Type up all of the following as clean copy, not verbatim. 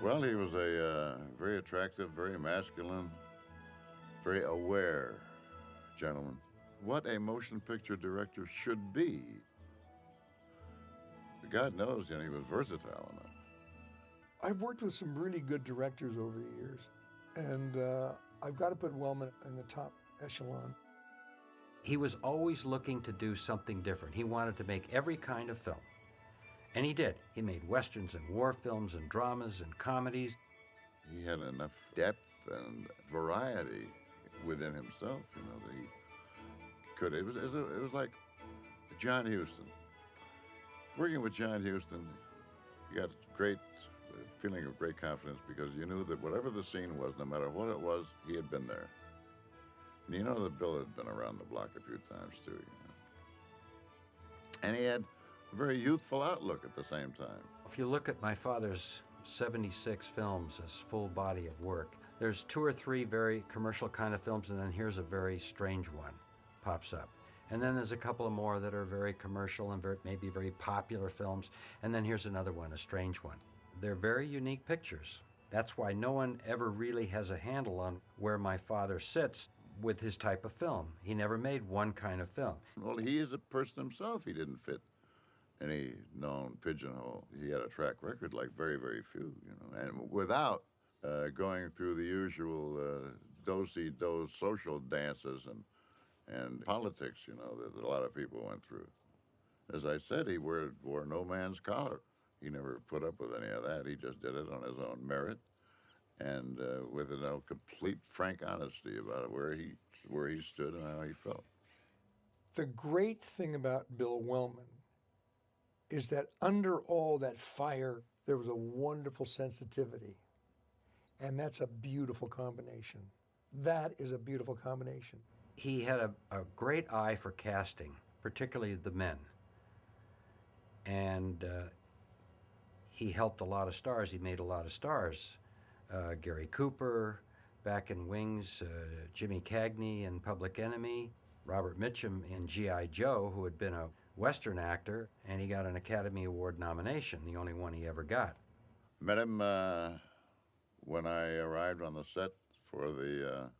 Well, he was a very attractive, very masculine, very aware gentleman. What a motion picture director should be. God knows, he was versatile enough. I've worked with some really good directors over the years, and I've got to put Wellman in the top echelon. He was always looking to do something different. He wanted to make every kind of film. And he did. He made westerns and war films and dramas and comedies. He had enough depth and variety within himself, that he could. It was like John Huston. Working with John Huston, you got a great feeling of great confidence because you knew that whatever the scene was, no matter what it was, he had been there. And you know that Bill had been around the block a few times too. And he had a very youthful outlook at the same time. If you look at my father's 76 films as full body of work, there's 2 or 3 very commercial kind of films, and then here's a very strange one pops up. And then there's a couple of more that are very commercial and maybe very popular films, and then here's another one, a strange one. They're very unique pictures. That's why no one ever really has a handle on where my father sits with his type of film. He never made one kind of film. Well, he is a person himself. He didn't fit any known pigeonhole. He had a track record like very, very few, and without going through the usual do-si-do social dances and politics, that a lot of people went through. As I said, he wore no man's collar. He never put up with any of that. He just did it on his own merit and with complete frank honesty about where he stood and how he felt. The great thing about Bill Wellman is that under all that fire, there was a wonderful sensitivity. And that's a beautiful combination. That is a beautiful combination. He had a great eye for casting, particularly the men. And he helped a lot of stars. He made a lot of stars. Gary Cooper, back in Wings, Jimmy Cagney in Public Enemy, Robert Mitchum in G.I. Joe, who had been a Western actor, and he got an Academy Award nomination, the only one he ever got. Met him when I arrived on the set for the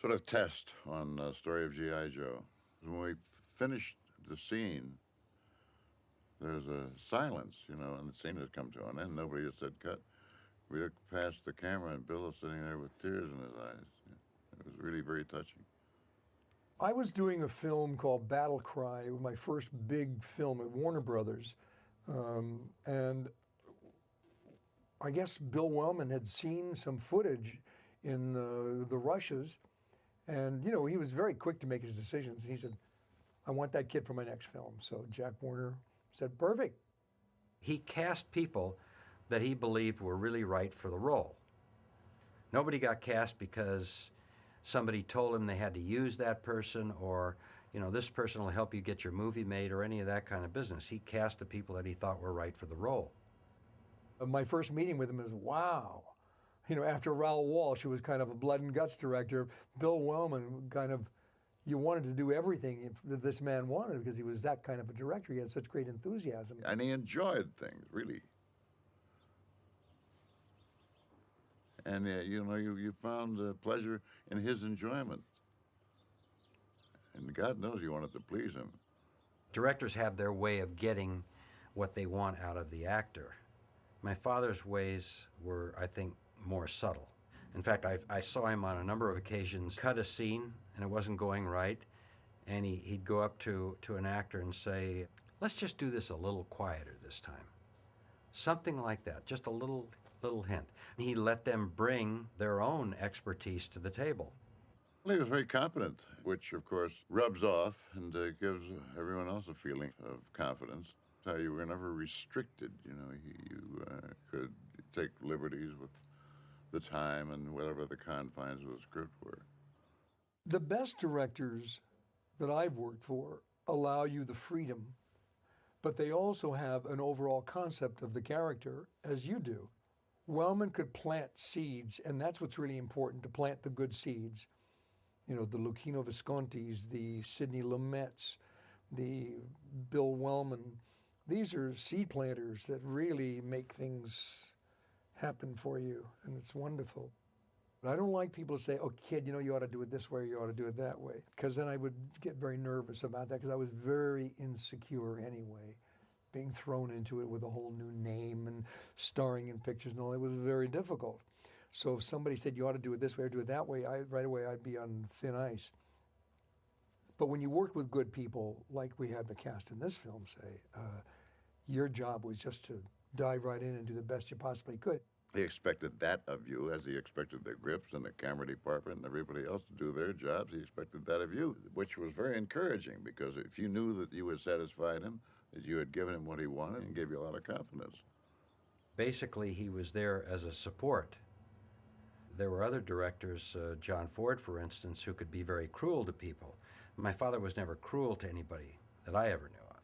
sort of test on the story of G.I. Joe. When we finished the scene, there's a silence, and the scene had come to an end. Nobody had said cut. We looked past the camera, and Bill was sitting there with tears in his eyes. It was really very touching. I was doing a film called Battle Cry, my first big film at Warner Brothers. And I guess Bill Wellman had seen some footage in the rushes. And, he was very quick to make his decisions. He said, I want that kid for my next film. So Jack Warner said, perfect. He cast people that he believed were really right for the role. Nobody got cast because somebody told him they had to use that person or, this person will help you get your movie made or any of that kind of business. He cast the people that he thought were right for the role. My first meeting with him is, wow. After Raoul Walsh, who was kind of a blood and guts director, Bill Wellman you wanted to do everything that this man wanted because he was that kind of a director. He had such great enthusiasm. And he enjoyed things, really. And you found pleasure in his enjoyment. And God knows you wanted to please him. Directors have their way of getting what they want out of the actor. My father's ways were, I think, more subtle. In fact, I saw him on a number of occasions cut a scene and it wasn't going right, and he'd go up to an actor and say, let's just do this a little quieter this time. Something like that, just a little hint. He let them bring their own expertise to the table. Well, he was very competent, which, of course, rubs off and gives everyone else a feeling of confidence. So you were never restricted, you could take liberties with the time and whatever the confines of the script were. The best directors that I've worked for allow you the freedom, but they also have an overall concept of the character, as you do. Wellman could plant seeds, and that's what's really important, to plant the good seeds. The Luchino Viscontis, the Sidney Lumets, the Bill Wellman. These are seed planters that really make things happen for you, and it's wonderful. But I don't like people to say, oh, kid, you know, you ought to do it this way or you ought to do it that way, because then I would get very nervous about that, because I was very insecure anyway, being thrown into it with a whole new name and starring in pictures and all. It was very difficult. So if somebody said you ought to do it this way or do it that way, right away I'd be on thin ice. But when you work with good people, like we had the cast in this film, say, your job was just to dive right in and do the best you possibly could. He expected that of you, as he expected the grips and the camera department and everybody else to do their jobs. He expected that of you, which was very encouraging, because if you knew that you had satisfied him, that you had given him what he wanted, and gave you a lot of confidence. Basically, he was there as a support. There were other directors, John Ford, for instance, who could be very cruel to people. My father was never cruel to anybody that I ever knew of.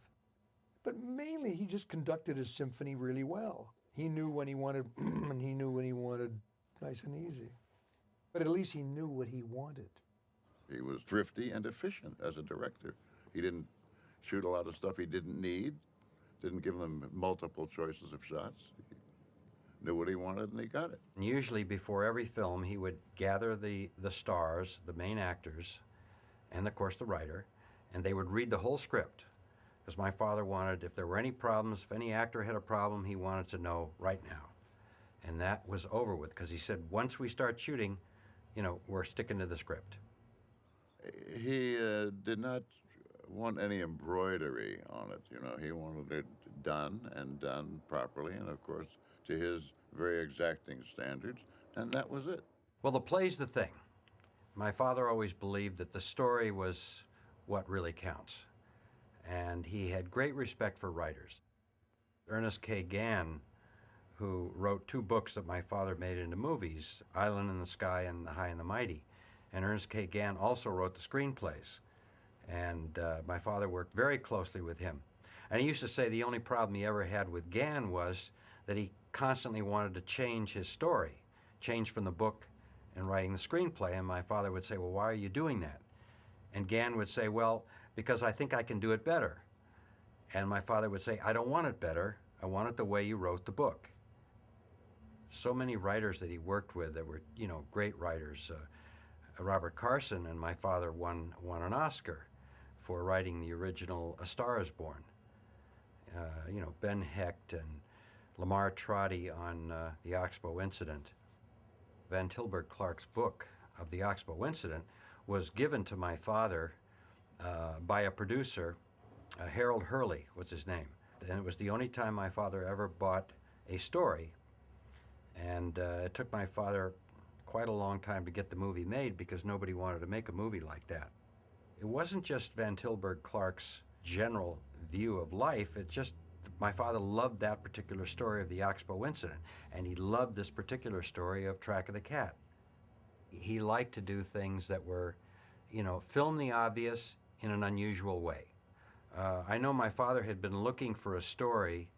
But mainly, he just conducted his symphony really well. He knew when he wanted, and he knew when he wanted nice and easy. But at least he knew what he wanted. He was thrifty and efficient as a director. He didn't shoot a lot of stuff he didn't need, didn't give them multiple choices of shots. He knew what he wanted and he got it. And usually before every film, he would gather the stars, the main actors, and of course the writer, and they would read the whole script. Because my father wanted, if there were any problems, if any actor had a problem, he wanted to know right now. And that was over with, because he said, once we start shooting, you know, we're sticking to the script. He did not want any embroidery on it, you know. He wanted it done and done properly, and of course, to his very exacting standards, and that was it. Well, the play's the thing. My father always believed that the story was what really counts. And he had great respect for writers. Ernest K. Gann, who wrote 2 books that my father made into movies, Island in the Sky and The High and the Mighty. And Ernest K. Gann also wrote the screenplays. And my father worked very closely with him. And he used to say the only problem he ever had with Gann was that he constantly wanted to change his story, change from the book and writing the screenplay. And my father would say, well, why are you doing that? And Gann would say, well, because I think I can do it better. And my father would say, I don't want it better. I want it the way you wrote the book. So many writers that he worked with that were, you know, great writers. Robert Carson and my father won an Oscar for writing the original A Star is Born. You know, Ben Hecht and Lamar Trotty on the Oxbow Incident. Van Tilburg Clark's book of the Oxbow Incident was given to my father by a producer, Harold Hurley was his name. And it was the only time my father ever bought a story. And it took my father quite a long time to get the movie made, because nobody wanted to make a movie like that. It wasn't just Van Tilburg Clark's general view of life, it just, my father loved that particular story of the Oxbow Incident, and he loved this particular story of Track of the Cat. He liked to do things that were, you know, film the obvious in an unusual way. I know my father had been looking for a story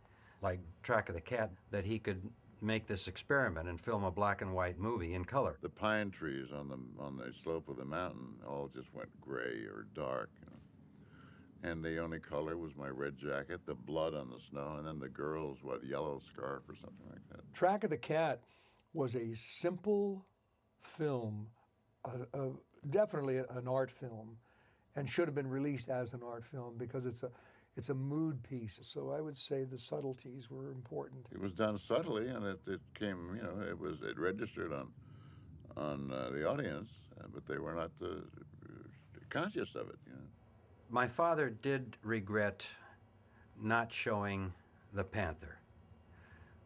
like Track of the Cat that he could make this experiment and film a black and white movie in color. The pine trees on the slope of the mountain all just went gray or dark, you know. And the only color was my red jacket, the blood on the snow, and then the girl's, yellow scarf or something like that. Track of the Cat was a simple film, definitely an art film, and should have been released as an art film, because it's a mood piece. So I would say the subtleties were important. It was done subtly, and it came, you know, it registered on the audience, but they were not conscious of it, you know. My father did regret not showing the Panther,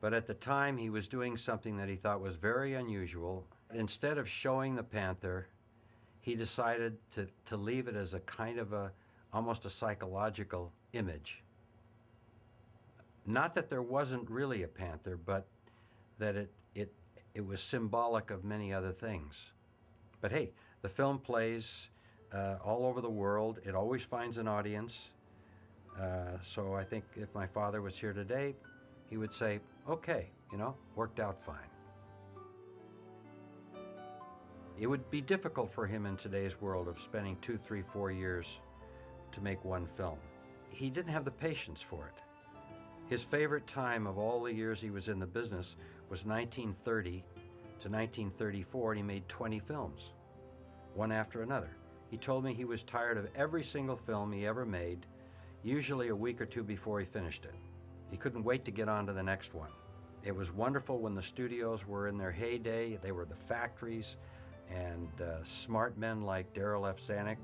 but at the time he was doing something that he thought was very unusual. Instead of showing the Panther, he decided to leave it as a kind of almost a psychological image. Not that there wasn't really a panther, but that it was symbolic of many other things. But hey, the film plays all over the world. It always finds an audience. So I think if my father was here today, he would say, okay, you know, worked out fine. It would be difficult for him in today's world of spending 2, 3, 4 years to make one film. He didn't have the patience for it. His favorite time of all the years he was in the business was 1930 to 1934, and he made 20 films, one after another. He told me he was tired of every single film he ever made, usually a week or two before he finished it. He couldn't wait to get on to the next one. It was wonderful when the studios were in their heyday. They were the factories, and smart men like Darryl F. Zanuck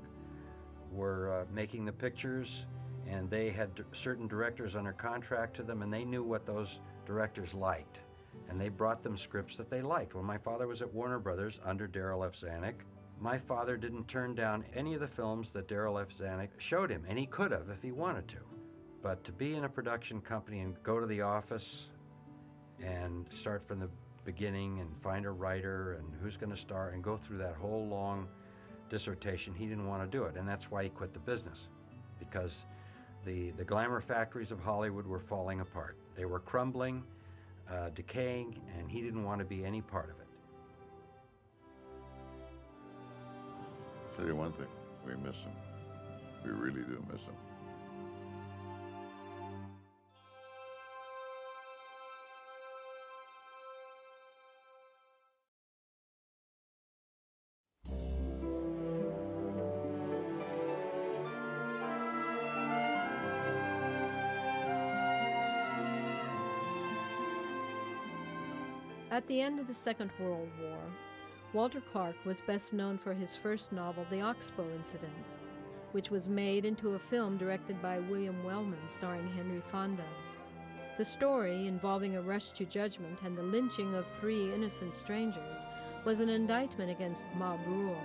were making the pictures, and they had certain directors under contract to them, and they knew what those directors liked, and they brought them scripts that they liked. When my father was at Warner Brothers under Darryl F. Zanuck, my father didn't turn down any of the films that Darryl F. Zanuck showed him, and he could have if he wanted to. But to be in a production company and go to the office and start from the beginning and find a writer and who's going to star and go through that whole long dissertation, he didn't want to do it, and that's why he quit the business, because the glamour factories of Hollywood were falling apart. They were crumbling, decaying, and he didn't want to be any part of it. Tell you one thing, we miss him. We really do miss him. At the end of the Second World War, Walter Clark was best known for his first novel, The Oxbow Incident, which was made into a film directed by William Wellman starring Henry Fonda. The story, involving a rush to judgment and the lynching of 3 innocent strangers, was an indictment against mob rule.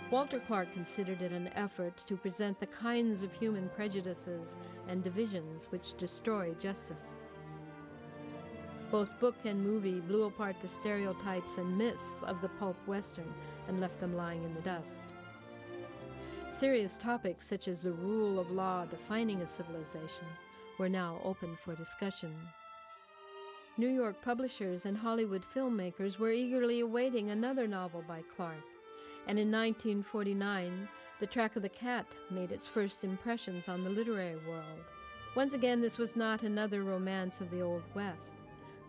Walter Clark considered it an effort to present the kinds of human prejudices and divisions which destroy justice. Both book and movie blew apart the stereotypes and myths of the pulp western and left them lying in the dust. Serious topics such as the rule of law defining a civilization were now open for discussion. New York publishers and Hollywood filmmakers were eagerly awaiting another novel by Clark, and in 1949, The Track of the Cat made its first impressions on the literary world. Once again, this was not another romance of the Old West.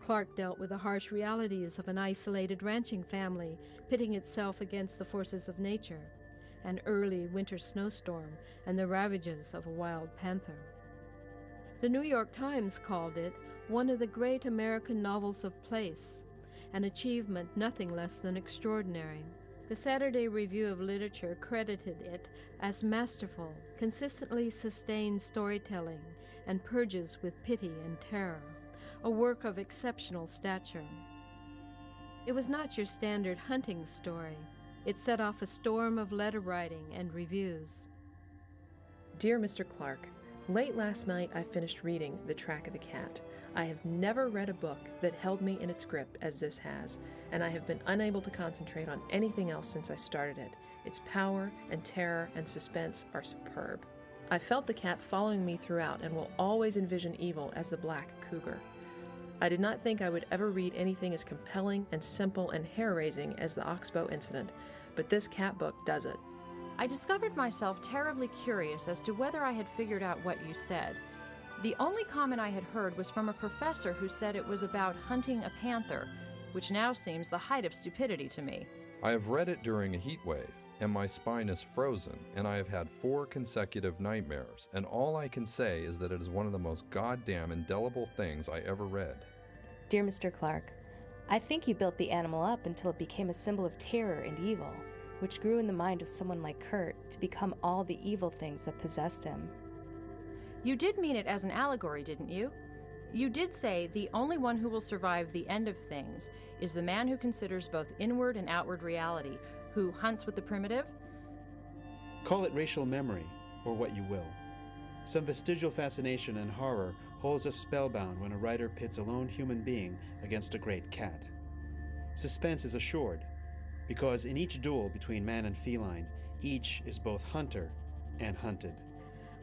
Clark dealt with the harsh realities of an isolated ranching family pitting itself against the forces of nature, an early winter snowstorm, and the ravages of a wild panther. The New York Times called it one of the great American novels of place, an achievement nothing less than extraordinary. The Saturday Review of Literature credited it as masterful, consistently sustained storytelling, and purges with pity and terror, a work of exceptional stature. It was not your standard hunting story. It set off a storm of letter writing and reviews. Dear Mr. Clark, late last night I finished reading The Track of the Cat. I have never read a book that held me in its grip as this has, and I have been unable to concentrate on anything else since I started it. Its power and terror and suspense are superb. I felt the cat following me throughout and will always envision evil as the black cougar. I did not think I would ever read anything as compelling and simple and hair-raising as the Oxbow Incident, but this cat book does it. I discovered myself terribly curious as to whether I had figured out what you said. The only comment I had heard was from a professor who said it was about hunting a panther, which now seems the height of stupidity to me. I have read it during a heat wave, and my spine is frozen, and I have had 4 consecutive nightmares, and all I can say is that it is one of the most goddamn indelible things I ever read. Dear Mr. Clark, I think you built the animal up until it became a symbol of terror and evil, which grew in the mind of someone like Kurt to become all the evil things that possessed him. You did mean it as an allegory, didn't you? You did say the only one who will survive the end of things is the man who considers both inward and outward reality, who hunts with the primitive? Call it racial memory, or what you will. Some vestigial fascination and horror holds us spellbound when a writer pits a lone human being against a great cat. Suspense is assured, because in each duel between man and feline, each is both hunter and hunted.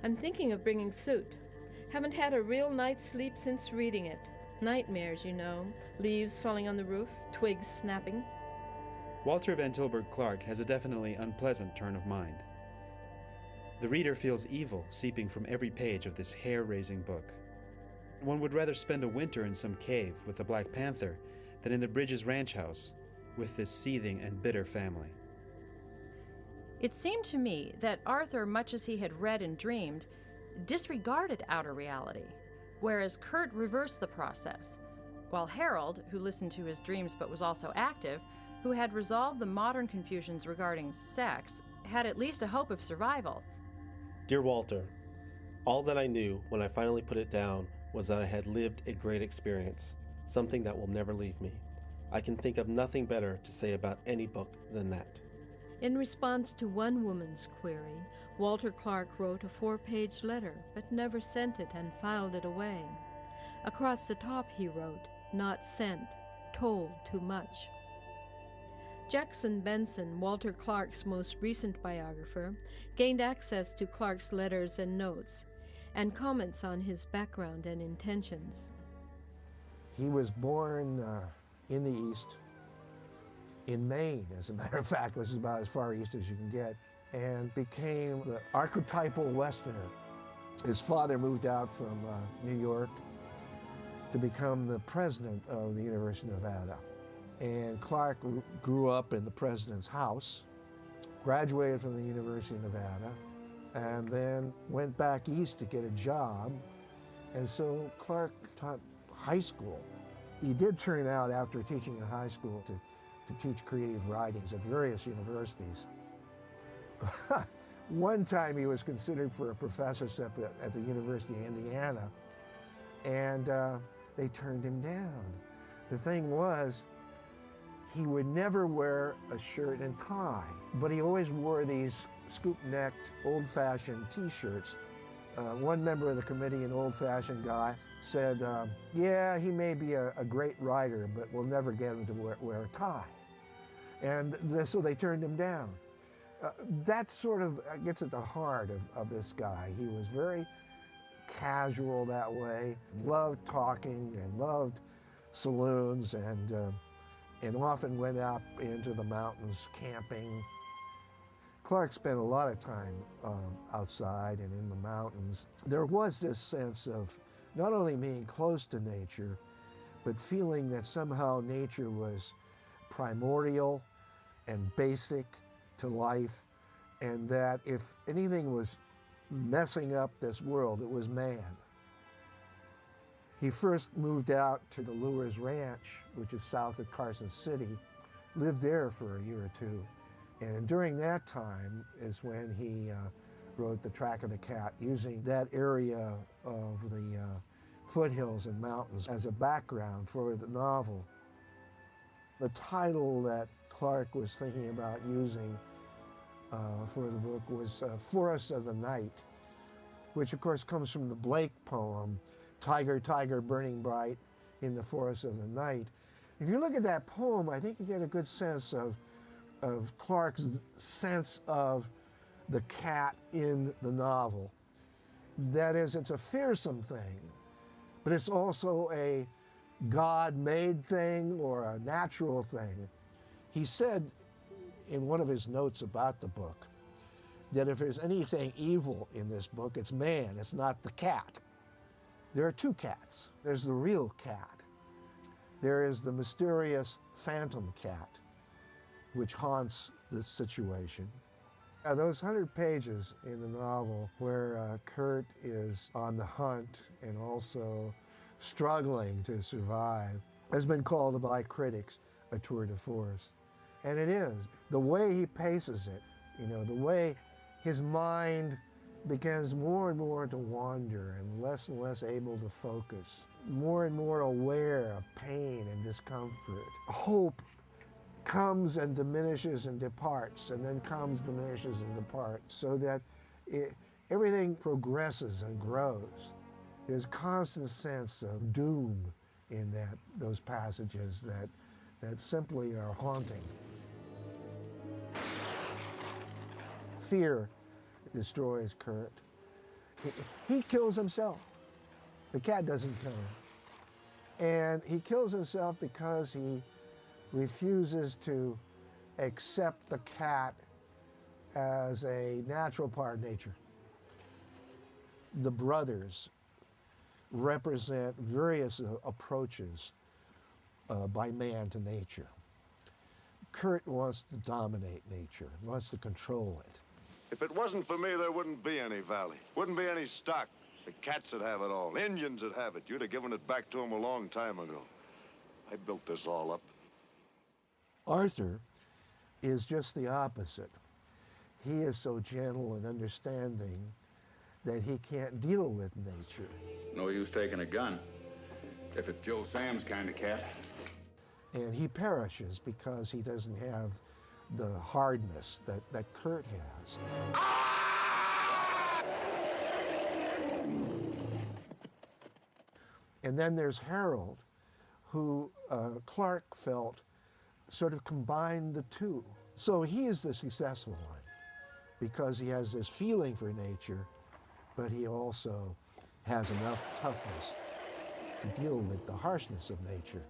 I'm thinking of bringing suit. Haven't had a real night's sleep since reading it. Nightmares, you know. Leaves falling on the roof, twigs snapping. Walter Van Tilburg Clark has a definitely unpleasant turn of mind. The reader feels evil seeping from every page of this hair-raising book. One would rather spend a winter in some cave with the Black Panther than in the Bridges ranch house with this seething and bitter family. It seemed to me that Arthur, much as he had read and dreamed, disregarded outer reality, whereas Kurt reversed the process, while Harold, who listened to his dreams but was also active, who had resolved the modern confusions regarding sex, had at least a hope of survival. Dear Walter, all that I knew when I finally put it down was that I had lived a great experience, something that will never leave me. I can think of nothing better to say about any book than that. In response to one woman's query, Walter Clark wrote a 4-page letter, but never sent it and filed it away. Across the top he wrote, "Not sent, told too much." Jackson Benson, Walter Clark's most recent biographer, gained access to Clark's letters and notes, and comments on his background and intentions. He was born in the East, in Maine, as a matter of fact, which is about as far east as you can get, and became the archetypal Westerner. His father moved out from New York to become the president of the University of Nevada. And Clark grew up in the president's house, graduated from the University of Nevada, and then went back east to get a job. And so Clark taught high school. He did turn out, after teaching in high school, to teach creative writings at various universities. One time he was considered for a professorship at the University of Indiana, and they turned him down. The thing was, he would never wear a shirt and tie, but he always wore these scoop-necked, old-fashioned t-shirts. One member of the committee, an old-fashioned guy, said, yeah, he may be a great writer, but we'll never get him to wear a tie. And so they turned him down. That sort of gets at the heart of this guy. He was very casual that way, loved talking and loved saloons, and often went up into the mountains camping. Clark spent a lot of time outside and in the mountains. There was this sense of not only being close to nature, but feeling that somehow nature was primordial and basic to life, and that if anything was messing up this world, it was man. He first moved out to the Lures Ranch, which is south of Carson City, lived there for a year or two. And during that time is when he wrote The Track of the Cat, using that area of the foothills and mountains as a background for the novel. The title that Clark was thinking about using for the book was Forests of the Night, which of course comes from the Blake poem, Tiger, Tiger, Burning Bright in the Forest of the Night. If you look at that poem, I think you get a good sense of Clark's sense of the cat in the novel. That is, it's a fearsome thing, but it's also a God-made thing or a natural thing. He said in one of his notes about the book that if there's anything evil in this book, it's man, it's not the cat. There are two cats. There's the real cat. There is the mysterious phantom cat, which haunts this situation. Those 100 pages in the novel where Kurt is on the hunt and also struggling to survive has been called by critics a tour de force. And it is. The way he paces it, the way his mind begins more and more to wander and less able to focus, more and more aware of pain and discomfort. Hope comes and diminishes and departs, and then comes, diminishes, and departs, so that everything progresses and grows. There's a constant sense of doom in those passages that simply are haunting. Fear destroys Kurt. He kills himself. The cat doesn't kill him. And he kills himself because he refuses to accept the cat as a natural part of nature. The brothers represent various approaches by man to nature. Kurt wants to dominate nature, wants to control it. If it wasn't for me, there wouldn't be any valley. Wouldn't be any stock. The cats would have it all. Indians would have it. You'd have given it back to them a long time ago. I built this all up. Arthur is just the opposite. He is so gentle and understanding that he can't deal with nature. No use taking a gun if it's Joe Sam's kind of cat. And he perishes because he doesn't have the hardness that Kurt has. And then there's Harold, who Clark felt sort of combined the two. So he is the successful one because he has this feeling for nature, but he also has enough toughness to deal with the harshness of nature.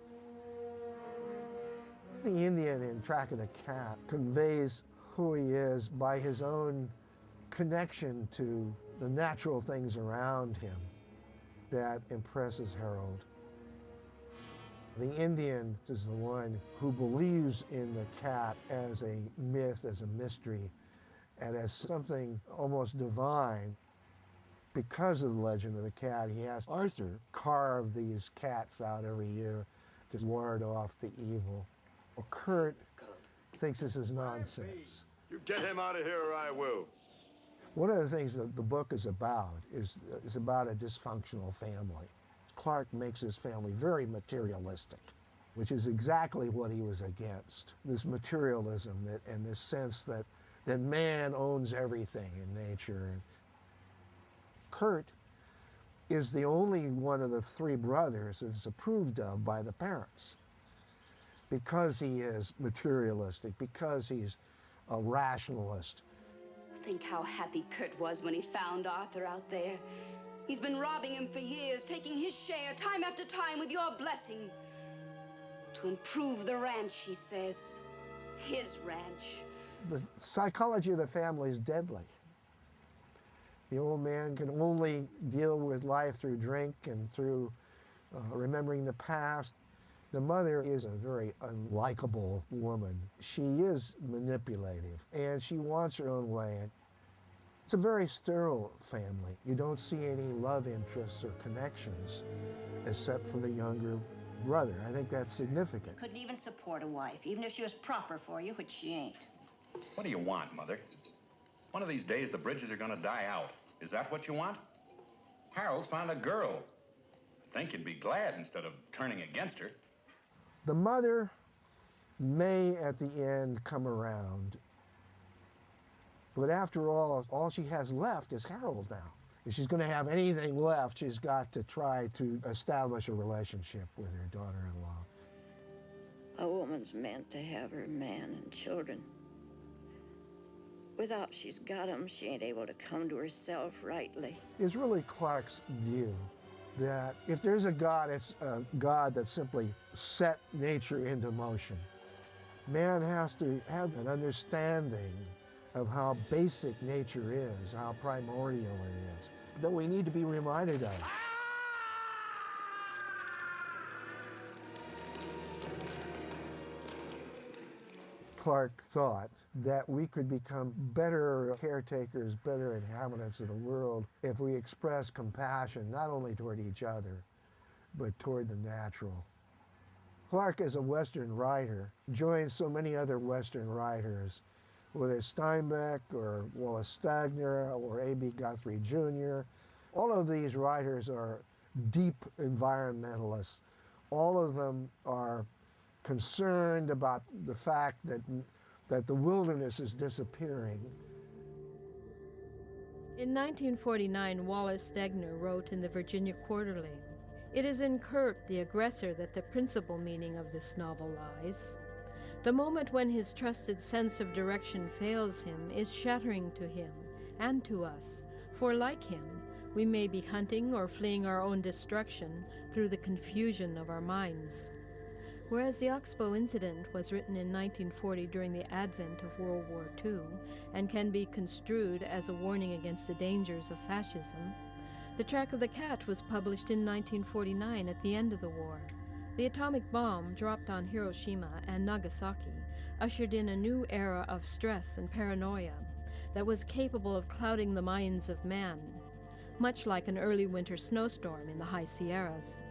The Indian in Track of the Cat conveys who he is by his own connection to the natural things around him that impresses Harold. The Indian is the one who believes in the cat as a myth, as a mystery, and as something almost divine. Because of the legend of the cat, he has Arthur carve these cats out every year to ward off the evil. Well, Kurt thinks this is nonsense. You get him out of here or I will. One of the things that the book is about is about a dysfunctional family. Clark makes his family very materialistic, which is exactly what he was against. This materialism and this sense that man owns everything in nature. And Kurt is the only one of the three brothers that's approved of by the parents because he is materialistic, because he's a rationalist. Think how happy Kurt was when he found Arthur out there. He's been robbing him for years, taking his share time after time with your blessing. To improve the ranch, he says. His ranch. The psychology of the family is deadly. The old man can only deal with life through drink and through remembering the past. The mother is a very unlikable woman. She is manipulative, and she wants her own way. It's a very sterile family. You don't see any love interests or connections except for the younger brother. I think that's significant. Couldn't even support a wife, even if she was proper for you, which she ain't. What do you want, Mother? One of these days, the bridges are going to die out. Is that what you want? Harold's found a girl. I think you'd be glad instead of turning against her. The mother may, at the end, come around. But after all she has left is Harold now. If she's going to have anything left, she's got to try to establish a relationship with her daughter-in-law. A woman's meant to have her man and children. Without she's got 'em, she ain't able to come to herself rightly. It's really Clark's view that if there's a God, it's a God that simply set nature into motion. Man has to have an understanding of how basic nature is, how primordial it is, that we need to be reminded of. Clark thought that we could become better caretakers, better inhabitants of the world if we express compassion not only toward each other, but toward the natural. Clark, as a Western writer, joins so many other Western writers, whether it's Steinbeck or Wallace Stegner or A.B. Guthrie Jr. All of these writers are deep environmentalists. All of them are concerned about the fact that the wilderness is disappearing. In 1949, Wallace Stegner wrote in the Virginia Quarterly, "It is in Kurt, the aggressor, that the principal meaning of this novel lies. The moment when his trusted sense of direction fails him is shattering to him and to us, for like him, we may be hunting or fleeing our own destruction through the confusion of our minds." Whereas the Oxbow incident was written in 1940 during the advent of World War II and can be construed as a warning against the dangers of fascism, The Track of the Cat was published in 1949 at the end of the war. The atomic bomb dropped on Hiroshima and Nagasaki ushered in a new era of stress and paranoia that was capable of clouding the minds of man, much like an early winter snowstorm in the high Sierras.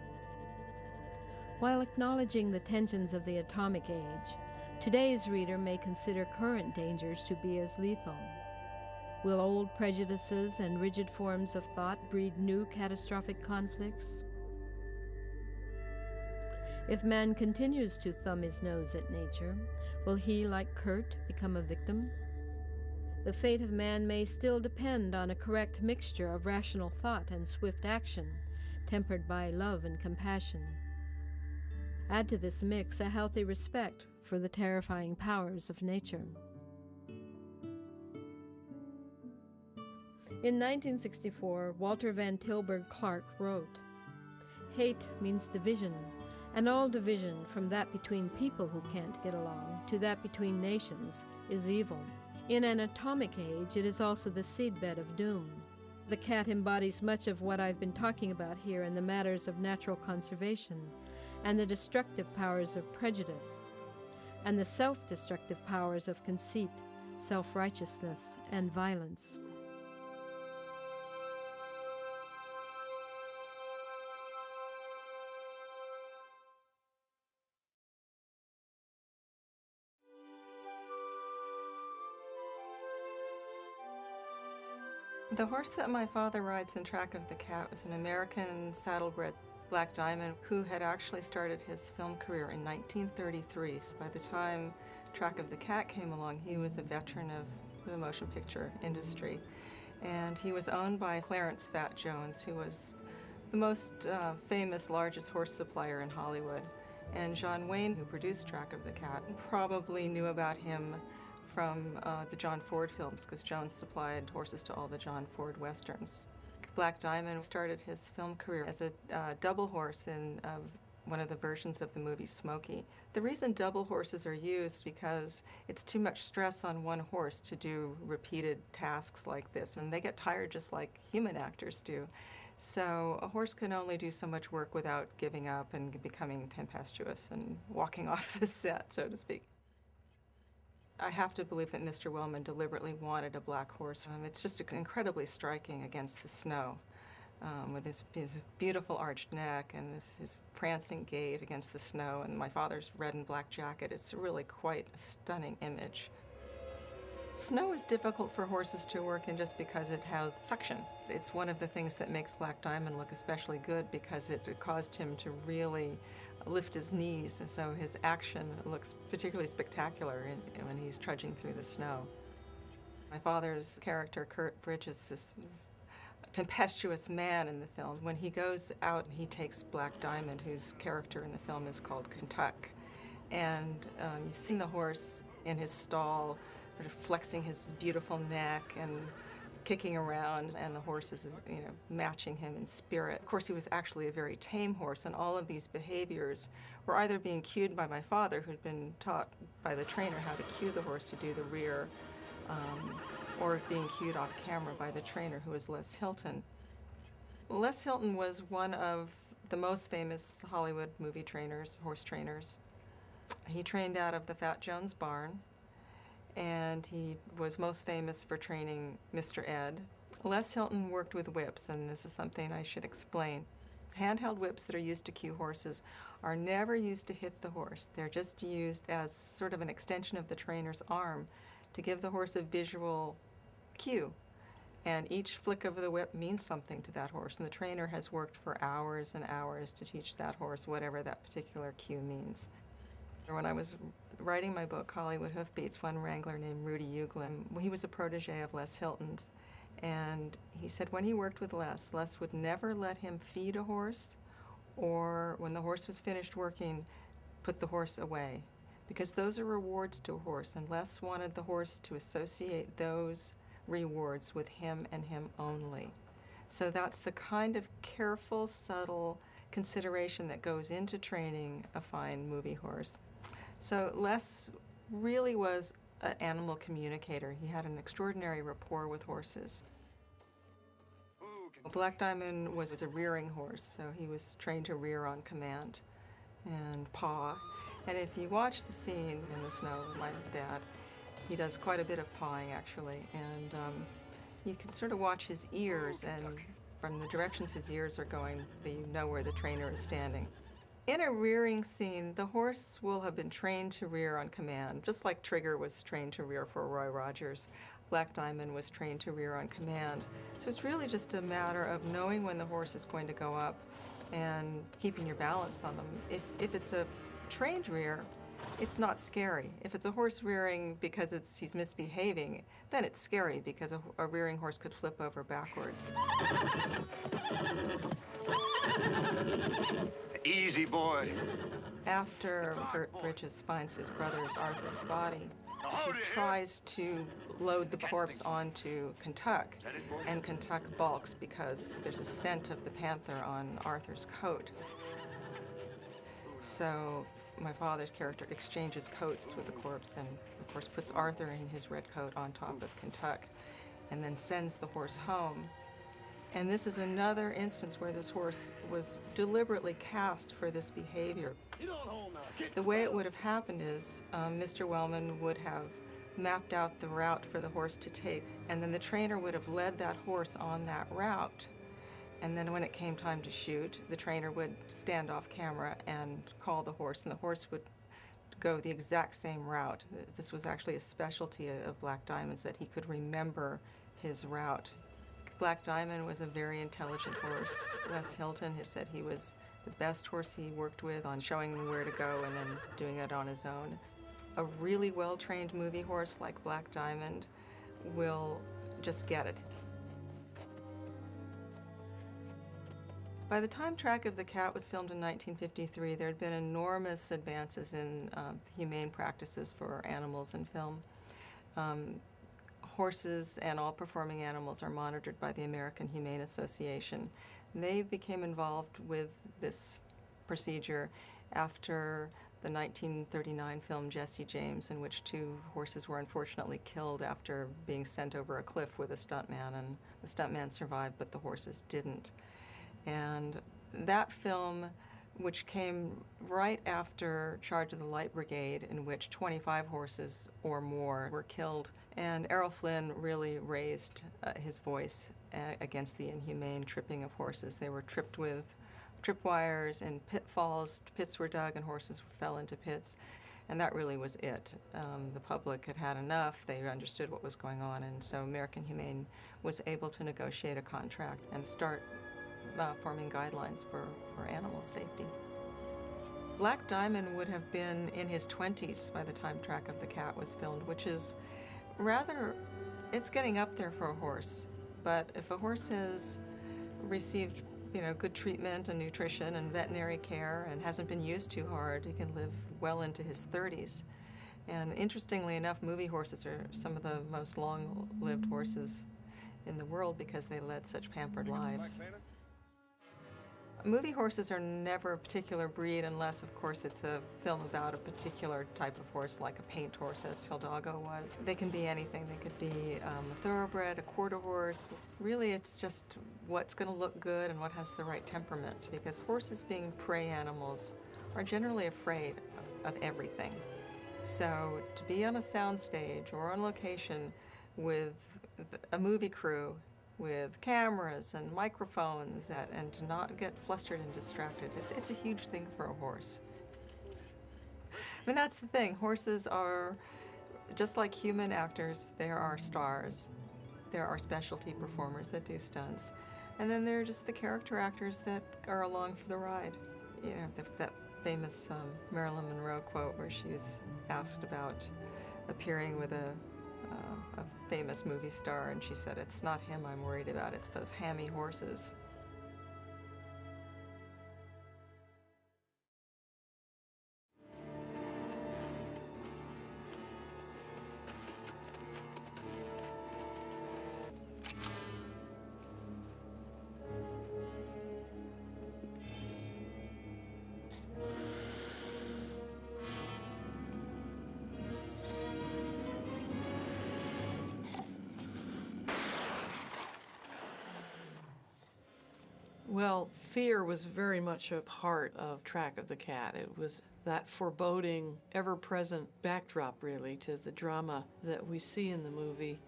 While acknowledging the tensions of the atomic age, today's reader may consider current dangers to be as lethal. Will old prejudices and rigid forms of thought breed new catastrophic conflicts? If man continues to thumb his nose at nature, will he, like Kurt, become a victim? The fate of man may still depend on a correct mixture of rational thought and swift action, tempered by love and compassion. Add to this mix a healthy respect for the terrifying powers of nature. In 1964, Walter Van Tilburg Clark wrote, "Hate means division, and all division, from that between people who can't get along to that between nations, is evil. In an atomic age, it is also the seedbed of doom. The cat embodies much of what I've been talking about here in the matters of natural conservation, and the destructive powers of prejudice, and the self-destructive powers of conceit, self-righteousness, and violence." The horse that my father rides in Track of the Cat was an American saddlebred Black Diamond who had actually started his film career in 1933. So by the time Track of the Cat came along, he was a veteran of the motion picture industry. And he was owned by Clarence Fat Jones, who was the most famous, largest horse supplier in Hollywood. And John Wayne, who produced Track of the Cat, probably knew about him from the John Ford films, because Jones supplied horses to all the John Ford westerns. Black Diamond started his film career as a double horse in one of the versions of the movie Smokey. The reason double horses are used because it's too much stress on one horse to do repeated tasks like this, and they get tired just like human actors do. So a horse can only do so much work without giving up and becoming tempestuous and walking off the set, so to speak. I have to believe that Mr. Wellman deliberately wanted a black horse. It's just incredibly striking against the snow, with his beautiful arched neck and his prancing gait against the snow, and my father's red and black jacket. It's really quite a stunning image. Snow is difficult for horses to work in just because it has suction. It's one of the things that makes Black Diamond look especially good because it caused him to really lift his knees, and so his action looks particularly spectacular when he's trudging through the snow. My father's character, Kurt Bridges, is this tempestuous man in the film. When he goes out, he takes Black Diamond, whose character in the film is called Kentuck, and you've seen the horse in his stall, sort of flexing his beautiful neck and kicking around, and the horse is, matching him in spirit. Of course, he was actually a very tame horse, and all of these behaviors were either being cued by my father, who'd been taught by the trainer how to cue the horse to do the rear, or being cued off camera by the trainer, who was Les Hilton. Les Hilton was one of the most famous Hollywood movie trainers, horse trainers. He trained out of the Fat Jones barn, and he was most famous for training Mr. Ed. Les Hilton worked with whips, and this is something I should explain. Handheld whips that are used to cue horses are never used to hit the horse. They're just used as sort of an extension of the trainer's arm to give the horse a visual cue. And each flick of the whip means something to that horse, and the trainer has worked for hours and hours to teach that horse whatever that particular cue means. When I was writing my book, Hollywood Hoofbeats, one wrangler named Rudy Uglin, he was a protege of Les Hilton's, and he said when he worked with Les would never let him feed a horse, or when the horse was finished working, put the horse away, because those are rewards to a horse, and Les wanted the horse to associate those rewards with him and him only. So that's the kind of careful, subtle consideration that goes into training a fine movie horse. So Les really was an animal communicator. He had an extraordinary rapport with horses. Black Diamond was a rearing horse, so he was trained to rear on command and paw. And if you watch the scene in the snow with my dad, he does quite a bit of pawing, actually. And you can sort of watch his ears, and from the directions his ears are going, you know where the trainer is standing. In a rearing scene, the horse will have been trained to rear on command, just like Trigger was trained to rear for Roy Rogers. Black Diamond was trained to rear on command. So it's really just a matter of knowing when the horse is going to go up and keeping your balance on them. If it's a trained rear, it's not scary. If it's a horse rearing because he's misbehaving, then it's scary because a rearing horse could flip over backwards. Easy, boy. After Kurt Bridges finds his brother's Arthur's body, he tries to load the corpse onto Kentuck, and Kentuck balks because there's a scent of the panther on Arthur's coat. So my father's character exchanges coats with the corpse and, of course, puts Arthur in his red coat on top of Kentuck and then sends the horse home. And this is another instance where this horse was deliberately cast for this behavior. The way it would have happened is Mr. Wellman would have mapped out the route for the horse to take, and then the trainer would have led that horse on that route. And then when it came time to shoot, the trainer would stand off camera and call the horse, and the horse would go the exact same route. This was actually a specialty of Black Diamond's, that he could remember his route. Black Diamond was a very intelligent horse. Les Hilton has said he was the best horse he worked with on showing him where to go and then doing it on his own. A really well-trained movie horse like Black Diamond will just get it. By the time Track of the Cat was filmed in 1953, there had been enormous advances in humane practices for animals in film. Horses and all performing animals are monitored by the American Humane Association. They became involved with this procedure after the 1939 film Jesse James, in which 2 horses were unfortunately killed after being sent over a cliff with a stuntman, and the stuntman survived, but the horses didn't. And that film, which came right after Charge of the Light Brigade, in which 25 horses or more were killed, and Errol Flynn really raised his voice against the inhumane tripping of horses. They were tripped with tripwires and pitfalls. Pits were dug and horses fell into pits, and that really was it. The public had had enough. They understood what was going on, and so American Humane was able to negotiate a contract and start forming guidelines for animal safety. Black Diamond would have been in his 20s by the time Track of the Cat was filmed, which is it's getting up there for a horse. But if a horse has received, good treatment and nutrition and veterinary care and hasn't been used too hard, he can live well into his 30s. And interestingly enough, movie horses are some of the most long-lived horses in the world because they led such pampered lives. Movie horses are never a particular breed unless, of course, it's a film about a particular type of horse, like a paint horse, as Hidalgo was. They can be anything. They could be a thoroughbred, a quarter horse. Really, it's just what's going to look good and what has the right temperament, because horses, being prey animals, are generally afraid of everything. So to be on a soundstage or on location with a movie crew with cameras and microphones and to not get flustered and distracted, it's a huge thing for a horse. I mean, that's the thing. Horses are, just like human actors, there are stars. There are specialty performers that do stunts. And then there are just the character actors that are along for the ride. That famous Marilyn Monroe quote where she's asked about appearing with a famous movie star, and she said, "It's not him I'm worried about, it's those hammy horses." Well, fear was very much a part of Track of the Cat. It was that foreboding, ever-present backdrop, really, to the drama that we see in the movie.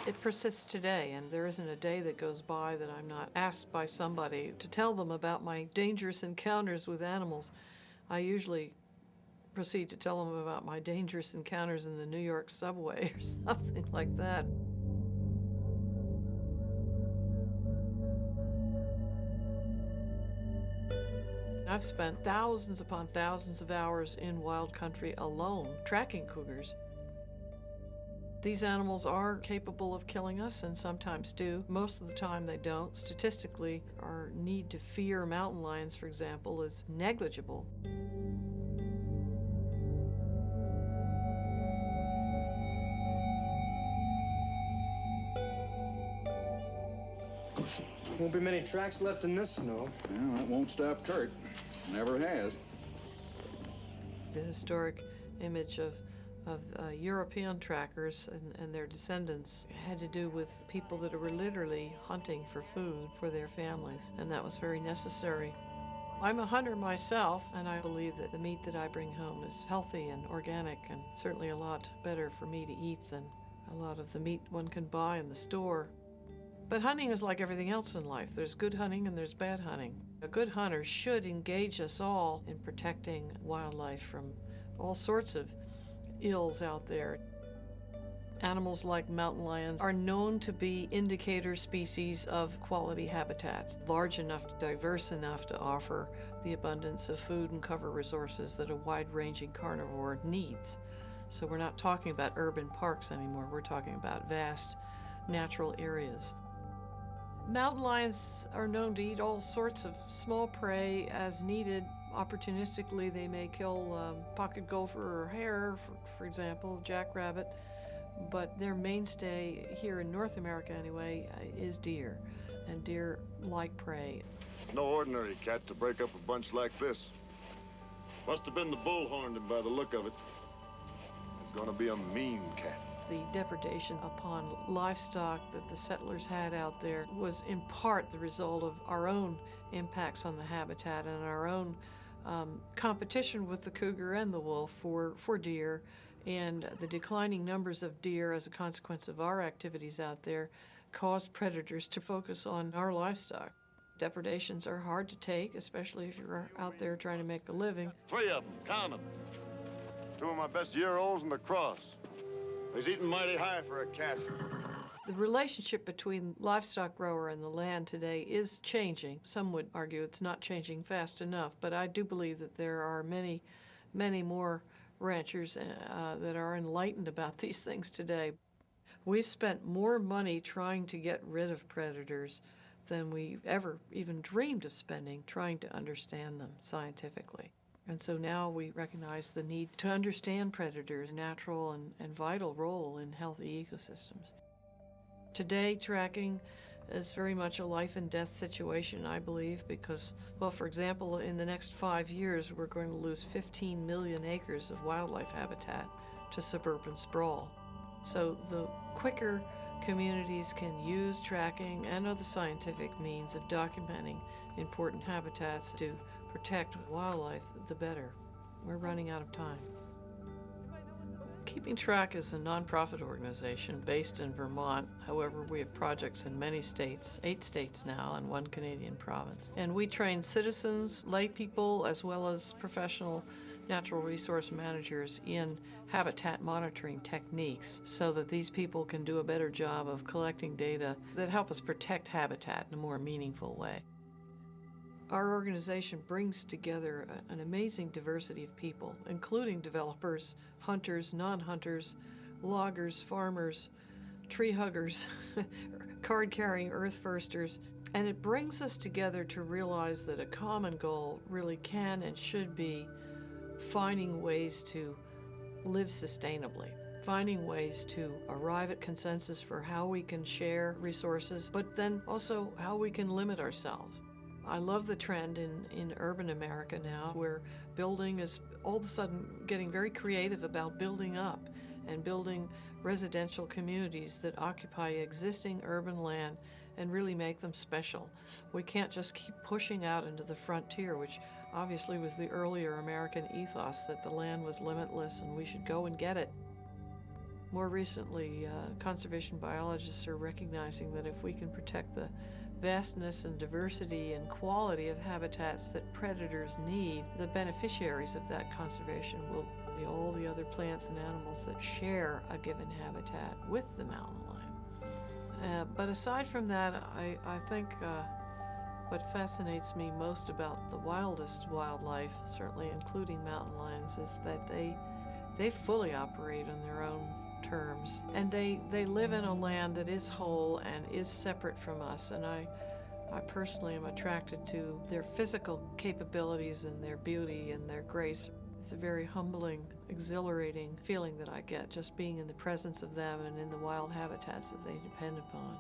It persists today, and there isn't a day that goes by that I'm not asked by somebody to tell them about my dangerous encounters with animals. I usually proceed to tell them about my dangerous encounters in the New York subway or something like that. I've spent thousands upon thousands of hours in wild country alone, tracking cougars. These animals are capable of killing us and sometimes do. Most of the time they don't. Statistically, our need to fear mountain lions, for example, is negligible. Won't be many tracks left in this snow. Well, that won't stop Kurt. Never has. The historic image of European trackers and their descendants had to do with people that were literally hunting for food for their families, and that was very necessary. I'm a hunter myself, and I believe that the meat that I bring home is healthy and organic and certainly a lot better for me to eat than a lot of the meat one can buy in the store. But hunting is like everything else in life. There's good hunting and there's bad hunting. A good hunter should engage us all in protecting wildlife from all sorts of ills out there. Animals like mountain lions are known to be indicator species of quality habitats, large enough, diverse enough to offer the abundance of food and cover resources that a wide-ranging carnivore needs. So we're not talking about urban parks anymore. We're talking about vast natural areas. Mountain lions are known to eat all sorts of small prey as needed. Opportunistically, they may kill pocket gopher or hare, for example, jackrabbit, but their mainstay here in North America anyway is deer, and deer like prey. No ordinary cat to break up a bunch like this. Must have been the bull horned him by the look of it. It's gonna be a mean cat. The depredation upon livestock that the settlers had out there was in part the result of our own impacts on the habitat and our own competition with the cougar and the wolf for deer, and the declining numbers of deer as a consequence of our activities out there caused predators to focus on our livestock. Depredations are hard to take, especially if you're out there trying to make a living. 3 of them, count them. 2 of my best year-olds and the cross. He's eating mighty high for a cat. The relationship between livestock grower and the land today is changing. Some would argue it's not changing fast enough, but I do believe that there are many, many more ranchers that are enlightened about these things today. We've spent more money trying to get rid of predators than we ever even dreamed of spending trying to understand them scientifically. And so now we recognize the need to understand predators' natural and vital role in healthy ecosystems. Today, tracking is very much a life and death situation, I believe, because, well, for example, in the next 5 years, we're going to lose 15 million acres of wildlife habitat to suburban sprawl. So the quicker communities can use tracking and other scientific means of documenting important habitats to protect wildlife, the better. We're running out of time. Keeping Track is a nonprofit organization based in Vermont. However, we have projects in many states, 8 states now, and 1 Canadian province. And we train citizens, lay people, as well as professional natural resource managers in habitat monitoring techniques so that these people can do a better job of collecting data that help us protect habitat in a more meaningful way. Our organization brings together an amazing diversity of people, including developers, hunters, non-hunters, loggers, farmers, tree huggers, card-carrying earth firsters, and it brings us together to realize that a common goal really can and should be finding ways to live sustainably, finding ways to arrive at consensus for how we can share resources, but then also how we can limit ourselves. I love the trend in urban America now where building is all of a sudden getting very creative about building up and building residential communities that occupy existing urban land and really make them special. We can't just keep pushing out into the frontier, which obviously was the earlier American ethos, that the land was limitless and we should go and get it. More recently, conservation biologists are recognizing that if we can protect the vastness and diversity and quality of habitats that predators need, the beneficiaries of that conservation will be all the other plants and animals that share a given habitat with the mountain lion. But aside from that, I think what fascinates me most about the wildest wildlife, certainly including mountain lions, is that they fully operate on their own terms, and they live in a land that is whole and is separate from us, and I personally am attracted to their physical capabilities and their beauty and their grace. It's a very humbling, exhilarating feeling that I get just being in the presence of them and in the wild habitats that they depend upon.